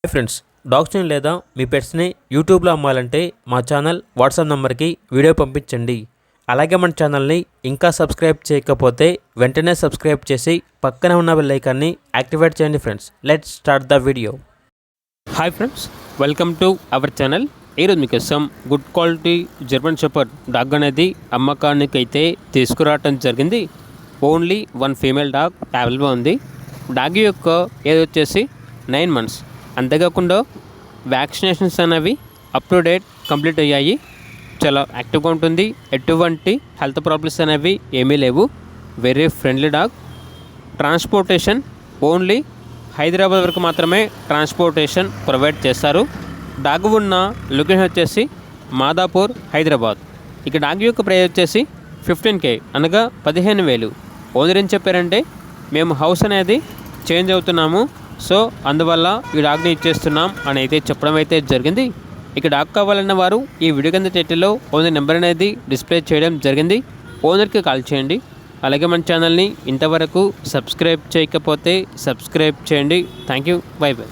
Hi friends, డాగ్స్ని లేదా మీ పెట్స్ని యూట్యూబ్లో అమ్మాలంటే మా ఛానల్ వాట్సాప్ నెంబర్కి వీడియో పంపించండి. అలాగే మన ఛానల్ని ఇంకా సబ్స్క్రైబ్ చేయకపోతే వెంటనే సబ్స్క్రైబ్ చేసి పక్కనే ఉన్న బెల్ ఐకాన్ని యాక్టివేట్ చేయండి. Friends, let's start the video. Hi friends, welcome to our channel. ఈరోజు మీకోసం good quality German shepherd dog అనేది అమ్మకానికి అయితే తీసుకురావటం జరిగింది. Only one female dog available ఉంది. డాగ్ యొక్క ఏజ్ వచ్చేసి 9 months. అంతేకాకుండా వ్యాక్సినేషన్స్ అనేవి అప్ టు డేట్ కంప్లీట్ అయ్యాయి. చాలా యాక్టివ్గా ఉంటుంది. ఎటువంటి హెల్త్ ప్రాబ్లమ్స్ అనేవి ఏమీ లేవు. Very friendly dog. Transportation only Hyderabad వరకు మాత్రమే ట్రాన్స్పోర్టేషన్ ప్రొవైడ్ చేస్తారు. డాగ్ ఉన్న లొకేషన్ వచ్చేసి మాదాపూర్, హైదరాబాద్. ఇక డాగ్ యొక్క ప్రైస్ వచ్చేసి 15K, అనగా 15,000. ఓనర్ ఏం చెప్పారంటే, మేము హౌస్ అనేది చేంజ్ అవుతున్నాము, సో అందువల్ల ఈ డాగ్ని ఇచ్చేస్తున్నాం అని అయితే చెప్పడం అయితే జరిగింది. ఇక డాగ్ కావాలన్న వారు ఈ వీడియో కింద టైటిల్లో ఓనర్ నెంబర్ అనేది డిస్ప్లే చేయడం జరిగింది. ఓనర్కి కాల్ చేయండి. అలాగే మన ఛానల్ని ఇంతవరకు సబ్స్క్రైబ్ చేయకపోతే సబ్స్క్రైబ్ చేయండి. Thank you. By by.